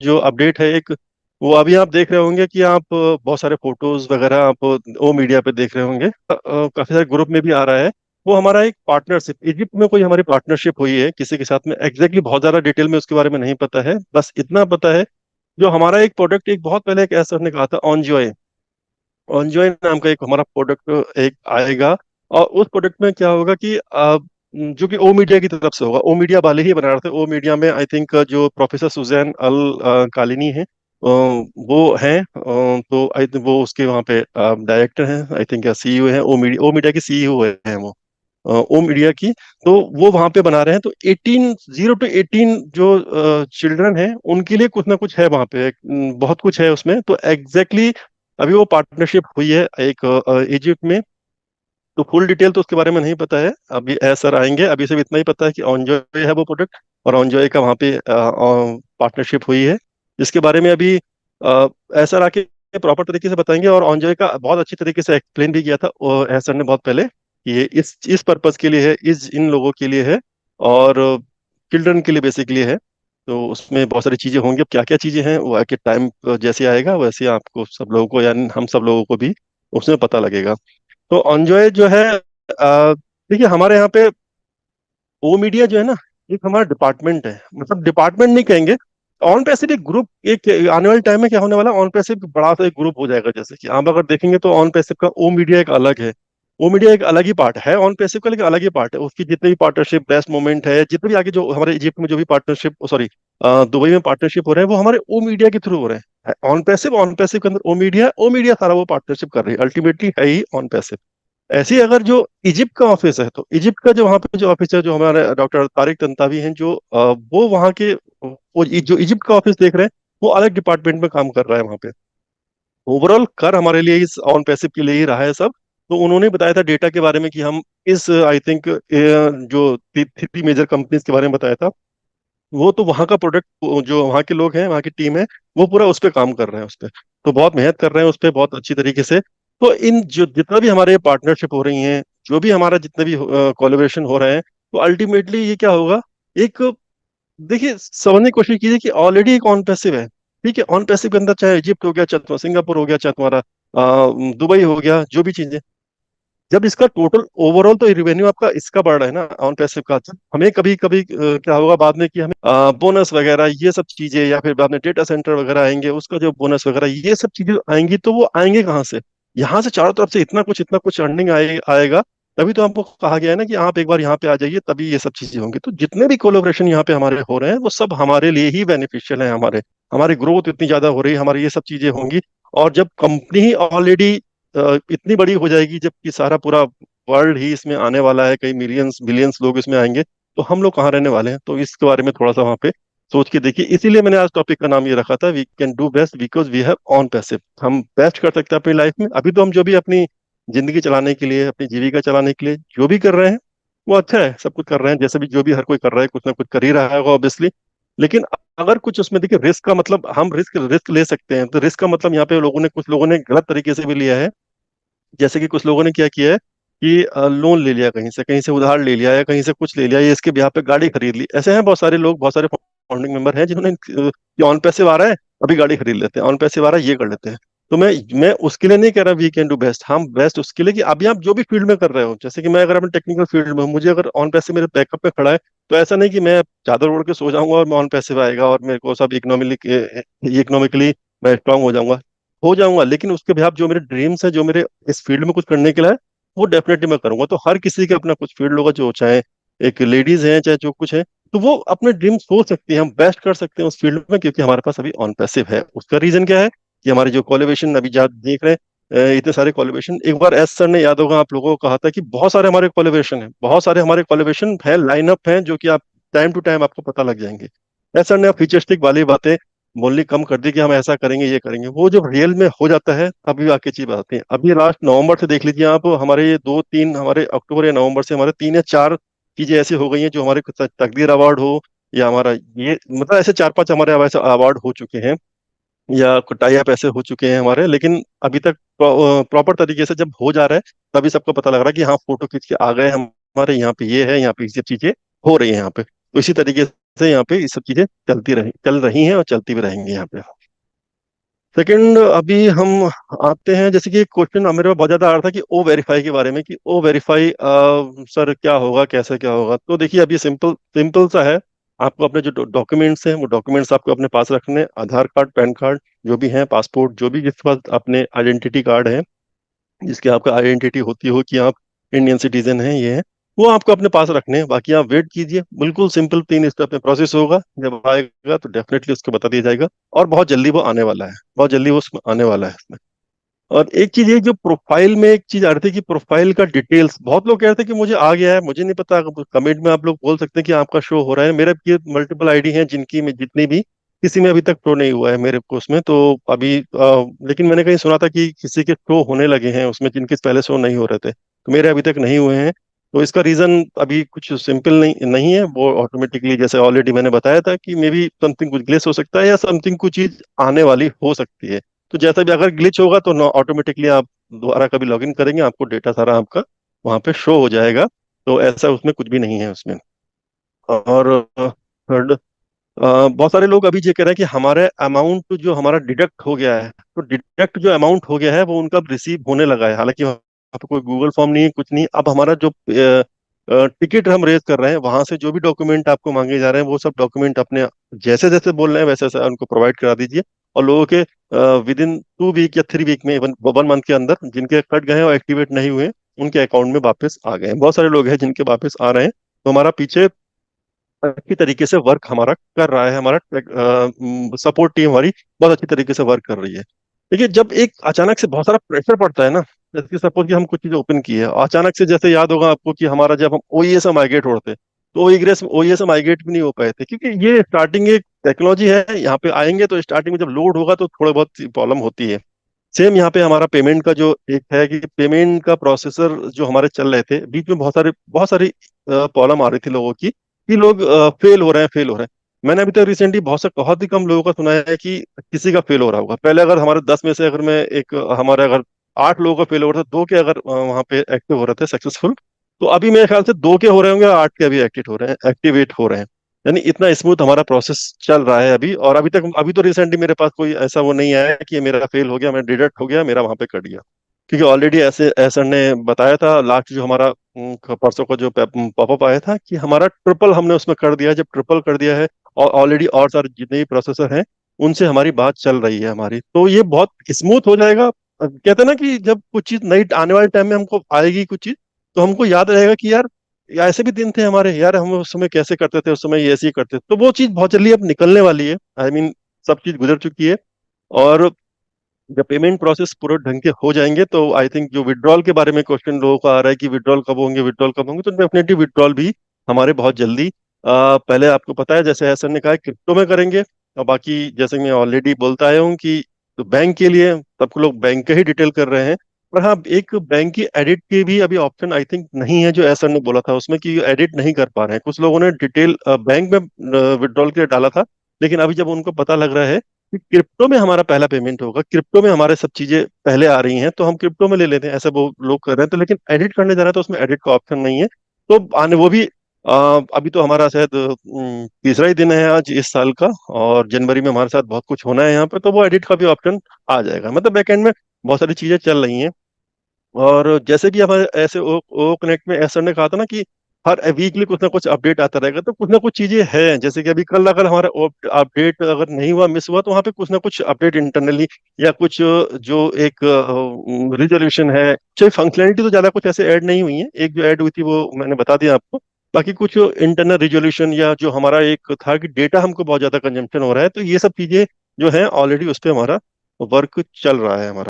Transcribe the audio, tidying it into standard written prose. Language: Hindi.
जो अपडेट है एक, वो अभी आप देख रहे होंगे कि आप बहुत सारे फोटोज वगैरह आप ओ मीडिया पे देख रहे होंगे, काफी सारे ग्रुप में भी आ रहा है। वो हमारा एक पार्टनरशिप, इजिप्ट में कोई हमारी पार्टनरशिप हुई है किसी के साथ में, एग्जैक्टली बहुत ज्यादा डिटेल में उसके बारे में नहीं पता है, बस इतना पता है जो हमारा एक प्रोडक्ट, एक बहुत पहले एक ऐसा ने कहा था ऑनजॉय, ऑनजॉय नाम का एक हमारा प्रोडक्ट एक आएगा। और उस प्रोडक्ट में क्या होगा कि जो कि ओ मीडिया की तरफ से होगा, ओ मीडिया वाले ही बना रहे थे। ओ मीडिया में आई थिंक जो प्रोफेसर सुजैन अल कालिनी है, वो हैं, तो आई थिंक वो उसके वहाँ पे डायरेक्टर हैं, आई थिंक, या सीईओ हैं। ओ मीडिया की सीईओ हैं वो, ओ मीडिया की। तो वो वहां पे बना रहे हैं, तो 18, 0 to 18 जो चिल्ड्रन हैं उनके लिए कुछ ना कुछ है वहां पे, बहुत कुछ है उसमें, तो एग्जैक्टली अभी वो पार्टनरशिप हुई है एक इजिप्ट में। तो फुल डिटेल तो उसके बारे में नहीं पता है, अभी सर आएंगे। अभी सिर्फ इतना ही पता है कि ऑनजॉय है वो प्रोडक्ट, और ऑनजॉय का वहाँ पे पार्टनरशिप हुई है। इसके बारे में अभी सर आके प्रॉपर तरीके से बताएंगे, और ऑनजॉय का बहुत अच्छी तरीके से एक्सप्लेन भी किया था सर ने बहुत पहले कि ये इस पर्पज के लिए है, इस इन लोगों के लिए है, और चिल्ड्रन के लिए बेसिकली है। तो उसमें बहुत सारी चीजें होंगी, अब क्या क्या चीजें हैं वो आके टाइम जैसे आएगा वैसे आपको सब लोगों को, यानी हम सब लोगों को भी उसमें पता लगेगा। तो ऑनजॉय जो है, देखिए हमारे यहाँ पे ओ मीडिया जो है ना, एक हमारा डिपार्टमेंट है, मतलब डिपार्टमेंट नहीं कहेंगे, ऑन पैसिव एक ग्रुप, एक आने वाले टाइम में क्या होने वाला है, ऑन पैसिव बड़ा सा एक ग्रुप हो जाएगा। जैसे कि आप अगर देखेंगे तो ऑन पैसिव का ओ मीडिया एक अलग है, ओ मीडिया एक अलग ही पार्ट है ऑन पैसिव का, लेकिन अलग ही पार्ट है उसकी। जितने भी पार्टनरशिप, बेस्ट मोमेंट है, जितने भी आगे जो हमारे इजिप्ट में जो भी पार्टनरशिप, सॉरी दुबई में पार्टनरशिप हो रहे हैं, वो हमारे ओ मीडिया के थ्रू हो रहे हैं। ऑन पैसिव के अंदर ओ मीडिया सारा वो पार्टनरशिप कर रही है, अल्टीमेटली है ही ऑन पैसिव। ऐसे ही अगर जो इजिप्ट का ऑफिस है, तो इजिप्ट का जो वहाँ पे जो ऑफिस है, जो हमारे डॉक्टर तारिक तंतावी हैं, जो वो वहाँ के, वो जो इजिप्ट का ऑफिस देख रहे हैं, वो अलग डिपार्टमेंट में काम कर रहा है वहाँ पे। ओवरऑल कर हमारे लिए इस ऑन पैसिव के लिए ही रहा है सब। तो उन्होंने बताया था डेटा के बारे में कि हम इस आई थिंक जो थ्री मेजर कंपनीज के बारे में बताया था, वो तो वहाँ का प्रोडक्ट, जो वहाँ के लोग हैं, वहाँ की टीम है, वो पूरा उस पर काम कर रहे हैं उस पर, तो बहुत मेहनत कर रहे हैं उस पर बहुत अच्छी तरीके से। तो इन जो जितना भी हमारे पार्टनरशिप हो रही हैं, जो भी हमारा जितने भी कोलेबोरेशन हो रहे हैं, तो अल्टीमेटली ये क्या होगा, एक, देखिए समझने की कोशिश कीजिए कि ऑलरेडी एक ऑन पैसिव है। ठीक है, ऑन पैसिव के अंदर चाहे इजिप्ट हो गया, चाहे तुम्हारा सिंगापुर हो गया, चाहे तुम्हारा दुबई हो गया, जो भी चीजें, जब इसका टोटल ओवरऑल तो रिवेन्यू आपका इसका बढ़ रहा है ना ऑन पैसिव का, जब हमें कभी कभी क्या होगा बाद में कि हमें बोनस वगैरह ये सब चीजें, या फिर बाद में डेटा सेंटर वगैरह आएंगे, उसका जो बोनस वगैरह ये सब चीजें आएंगी, तो वो आएंगे कहाँ से? यहाँ से चारों तरफ से इतना कुछ अर्निंग आएगा। तभी तो हमको कहा गया है ना कि आप एक बार यहाँ पे आ जाइए, तभी ये सब चीजें होंगी। तो जितने भी कोलोब्रेशन यहाँ पे हमारे हो रहे हैं, वो सब हमारे लिए ही बेनिफिशियल है। हमारे हमारी ग्रोथ इतनी ज्यादा हो रही है, हमारी ये सब चीजें होंगी। और जब कंपनी ही ऑलरेडी इतनी बड़ी हो जाएगी, जबकि सारा पूरा वर्ल्ड ही इसमें आने वाला है, कई मिलियंस बिलियंस लोग इसमें आएंगे, तो हम लोग कहाँ रहने वाले हैं? तो इसके बारे में थोड़ा सा वहाँ पे सोच के देखिए। इसीलिए मैंने आज टॉपिक का नाम ये रखा था, we can do best because we have on passive. हम बेस्ट कर सकते हैं अपनी लाइफ में। अभी तो हम जो भी अपनी जिंदगी चलाने के लिए, अपनी जीविका चलाने के लिए जो भी कर रहे हैं, वो अच्छा है, सब कुछ कर रहे हैं, जैसे भी जो भी हर कोई कर रहा है, कुछ ना कुछ कर ही रहा है ऑब्वियसली। लेकिन अगर कुछ उसमें देखिए रिस्क का मतलब, हम रिस्क रिस्क ले सकते हैं, तो रिस्क का मतलब यहाँ पे लोगों ने, कुछ लोगों ने गलत तरीके से भी लिया है। जैसे कि कुछ लोगों ने क्या किया है कि लोन ले लिया, कहीं से उधार ले लिया, या कहीं से कुछ ले लिया, या इसके ब्याह पे गाड़ी खरीद ली। ऐसे हैं बहुत सारे लोग, बहुत सारे फाउंडिंग मेंबर हैं जिन्होंने ये ऑन पैसे आ रहा है, अभी गाड़ी खरीद लेते हैं, ऑन पैसे आ रहा है ये कर लेते हैं। तो मैं उसके लिए नहीं कह रहा वी कैन डू बेस्ट, हम बेस्ट उसके लिए कि अभी आप जो भी फील्ड में कर रहे हो, जैसे कि मैं अगर अपने टेक्निकल फील्ड में हूँ, मुझे अगर ऑन पैसे मेरे बैकअप पे खड़ा है, तो ऐसा नहीं कि मैं चादर ओढ़ के सो जाऊंगा और मैं ऑन पैसे आएगा और मेरे को सब इकोनॉमिकली मैं स्ट्रांग हो जाऊंगा। लेकिन उसके भी जो मेरे ड्रीम्स है, जो मेरे इस फील्ड में कुछ करने के लिए है, वो डेफिनेटली मैं करूंगा। तो हर किसी का अपना कुछ फील्ड होगा, जो चाहे एक लेडीज है चाहे जो कुछ है, तो वो अपने ड्रीम सोच सकती है, हम बेस्ट कर सकते हैं उस फील्ड में, क्योंकि हमारे पास अभी ऑन पैसिव है। उसका रीजन क्या है कि हमारे जो कॉलिब्रेशन अभी जहाँ देख रहे हैं, इतने सारे कॉलिब्रेशन, एक बार एस सर ने, याद होगा आप लोगों को, कहा था कि बहुत सारे हमारे कॉलिब्रेशन है, बहुत सारे हमारे कॉलिब्रेशन है, लाइनअप है, जो कि आप टाइम टू टाइम आपको पता लग जाएंगे। एस सर ने फ्यूचरिस्टिक वाली बातें बोलनी कम कर दी कि हम ऐसा करेंगे ये करेंगे, वो जब रियल में हो जाता है तभी आके चीज आती है। अभी लास्ट नवंबर से देख लीजिए आप, हमारे ये दो तीन, हमारे अक्टूबर या नवंबर से हमारे 3 या 4 चीजें ऐसी हो गई हैं, जो हमारे तकदीर अवार्ड हो, या हमारा ये मतलब ऐसे 4 5 हमारे ऐसे अवार्ड हो चुके हैं, या टाई अप ऐसे हो चुके हैं हमारे। लेकिन अभी तक प्रॉपर तरीके से जब हो जा रहा है, तभी सबको पता लग रहा है कि हाँ फोटो खींच के आ गए हमारे यहाँ पे, ये है यहाँ पे, ये सब चीजें हो रही है यहाँ पे। तो इसी तरीके से यहाँ पे ये सब चीजें चल रही हैं और चलती भी रहेंगी यहाँ पे। सेकंड, अभी हम आते हैं, जैसे कि क्वेश्चन मेरे पास बहुत ज्यादा आ रहा था कि ओ वेरीफाई के बारे में, कि ओ वेरीफाई सर क्या होगा, कैसे क्या होगा। तो देखिए अभी सिंपल सिंपल सा है। आपको अपने जो डॉक्यूमेंट्स हैं वो डॉक्यूमेंट्स आपको अपने पास रखने हैं। आधार कार्ड, पैन कार्ड जो भी है, पासपोर्ट, जो भी जिसके पास अपने आइडेंटिटी कार्ड है, जिसकी आपका आइडेंटिटी होती हो कि आप इंडियन सिटीजन हैं, ये है, वो आपको अपने पास रखने हैं। बाकी आप वेट कीजिए, बिल्कुल सिंपल 3 स्टेप में प्रोसेस होगा। जब आएगा तो डेफिनेटली उसको बता दिया जाएगा। और बहुत जल्दी वो आने वाला है, बहुत जल्दी वो उसमें आने वाला है इसमें। और एक चीज ये जो प्रोफाइल में एक चीज आ रही थी कि प्रोफाइल का डिटेल्स, बहुत लोग कह रहे थे कि मुझे आ गया है, मुझे नहीं पता। कमेंट में आप लोग बोल सकते हैं कि आपका शो हो रहा है। मेरे ये मल्टीपल आईडी हैं जिनकी में जितनी भी, किसी में अभी तक शो नहीं हुआ है मेरे को उसमें। तो अभी लेकिन मैंने कहीं सुना था कि किसी के शो होने लगे हैं उसमें जिनके पहले शो नहीं हो रहे थे, तो मेरे अभी तक नहीं हुए हैं। तो इसका रीजन अभी कुछ सिंपल नहीं नहीं है, वो ऑटोमेटिकली जैसे ऑलरेडी मैंने बताया था कि मे बी समथिंग कुछ ग्लिच हो सकता है या समथिंग कुछ चीज आने वाली हो सकती है। तो जैसा भी अगर ग्लिच होगा तो ऑटोमेटिकली आप दोबारा कभी लॉगिन करेंगे, आपको डेटा सारा आपका वहां पे शो हो जाएगा। तो ऐसा उसमें कुछ भी नहीं है उसमें। और थर्ड, बहुत सारे लोग अभी ये कह रहे हैं कि हमारे अमाउंट जो हमारा डिडक्ट हो गया है, तो डिडक्ट जो अमाउंट हो गया है वो उनका रिसीव होने लगा है। हालांकि वहाँ पे कोई गूगल फॉर्म नहीं है, कुछ नहीं। अब हमारा जो टिकट हम रेज कर रहे हैं, वहां से जो भी डॉक्यूमेंट आपको मांगे जा रहे हैं वो सब डॉक्यूमेंट अपने जैसे जैसे बोल रहे हैं वैसे वैसे उनको प्रोवाइड करा दीजिए। और लोगों के विद इन 2 वीक या 3 वीक में, इवन 1 मंथ के अंदर जिनके कट गए हैं और एक्टिवेट नहीं हुए, उनके अकाउंट में वापस आ गए हैं। बहुत सारे लोग हैं जिनके वापस आ रहे हैं। तो हमारा पीछे अच्छी तरीके से वर्क हमारा कर रहा है, हमारा सपोर्ट टीम हमारी बहुत अच्छी तरीके से वर्क कर रही है। देखिए जब एक अचानक से बहुत सारा प्रेशर पड़ता है ना, जैसे कि सपोज कि हम कुछ चीज ओपन की है, अचानक से, जैसे याद होगा आपको कि हमारा जब हम ओईएस से माइग्रेट हो रहे थे, तो ओईएस से माइग्रेट भी नहीं हो पाए थे, क्योंकि ये स्टार्टिंग एक टेक्नोलॉजी है। यहाँ पे आएंगे तो स्टार्टिंग में जब लोड होगा तो थोड़ा बहुत प्रॉब्लम होती है। सेम यहाँ पे हमारा पेमेंट का जो एक है कि पेमेंट का प्रोसेसर जो हमारे चल रहे थे, बीच में बहुत सारी प्रॉब्लम आ रही थी लोगों की, कि लोग फेल हो रहे हैं, फेल हो रहे हैं। मैंने अभी तक रिसेंटली बहुत ही कम लोगों का सुना है कि किसी का फेल हो रहा होगा। पहले अगर हमारे 10 में से अगर मैं एक हमारे अगर 8 लोगों का फेल हो रहा था, 2 के अगर वहां पे एक्टिव हो रहे थे सक्सेसफुल, तो अभी मेरे ख्याल से 2 के हो रहे होंगे और 8 के अभी एक्टिवेट हो रहे हैं। यानी इतना स्मूथ हमारा प्रोसेस चल रहा है अभी। और अभी तो रिसेंटली मेरे पास कोई ऐसा वो नहीं आया है कि मेरा फेल हो गया, मैं डिडक्ट हो गया, मेरा वहां पे कट गया। क्योंकि ऑलरेडी ऐसे ऐसा ने बताया था लास्ट जो हमारा परसों का जो पॉपअप आया था कि हमारा ट्रिपल हमने उसमें कर दिया। जब ट्रिपल कर दिया है और ऑलरेडी और सारे जितने भी प्रोसेसर हैं उनसे हमारी बात चल रही है हमारी, तो ये बहुत स्मूथ हो जाएगा। कहते हैं ना कि जब कुछ चीज नई आने वाले टाइम में हमको आएगी कुछ चीज, तो हमको याद रहेगा कि यार ऐसे भी दिन थे हमारे, यार हम उस समय कैसे करते थे, उस समय ये ऐसे ही करते थे। तो वो चीज बहुत जल्दी अब निकलने वाली है। आई मीन सब चीज गुजर चुकी है। और जब पेमेंट प्रोसेस पूरे ढंग के हो जाएंगे तो आई थिंक जो विड्रॉल के बारे में क्वेश्चन लोगों का आ रहा है कि विड्रॉल कब होंगे, विड्रॉल कब होंगे, तो डेफिनेटली विड्रॉल भी हमारे बहुत जल्दी पहले आपको पता है जैसे सर ने कहा क्रिप्टो में करेंगे। और बाकी जैसे मैं ऑलरेडी बोलता आया हूँ कि तो बैंक के लिए सबको लोग बैंक का ही डिटेल कर रहे हैं। पर हाँ, एक बैंक की एडिट की भी अभी ऑप्शन आई थिंक नहीं है, जो एसर ने बोला था उसमें कि एडिट नहीं कर पा रहे हैं। कुछ लोगों ने डिटेल बैंक में विड्रॉल के लिए डाला था, लेकिन अभी जब उनको पता लग रहा है कि क्रिप्टो में हमारा पहला पेमेंट होगा, क्रिप्टो में हमारे सब चीजें पहले आ रही हैं, तो हम क्रिप्टो में ले लेते हैं, ऐसे वो लोग कर रहे हैं। तो लेकिन एडिट करने जा रहे हैं तो उसमें एडिट का ऑप्शन नहीं है। तो आने वो भी अभी तो हमारा शायद तीसरा ही दिन है आज इस साल का, और जनवरी में हमारे साथ बहुत कुछ होना है यहाँ पे, तो वो एडिट का भी ऑप्शन आ जाएगा। मतलब बैकएंड में बहुत सारी चीजें चल रही हैं। और जैसे कि हमारे ऐसे ओ कनेक्ट में एसर ने कहा था ना कि हर वीकली कुछ ना कुछ अपडेट आता रहेगा, तो कुछ ना कुछ चीजें हैं। जैसे कि अभी कल अगर हमारा अपडेट अगर नहीं हुआ, मिस हुआ, तो वहाँ पे कुछ ना कुछ अपडेट इंटरनली या कुछ जो एक रिजोल्यूशन है, चाहे फंक्शनैलिटी तो ज्यादा कुछ ऐसे ऐड नहीं हुई है। एक जो ऐड हुई थी वो मैंने बता दिया आपको। बाकी कुछ इंटरनल रिजोल्यूशन या जो हमारा एक था कि डेटा हमको बहुत ज्यादा कंजम्पशन हो रहा है, तो ये सब चीजें जो है ऑलरेडी उस पर हमारा वर्क चल रहा है हमारा।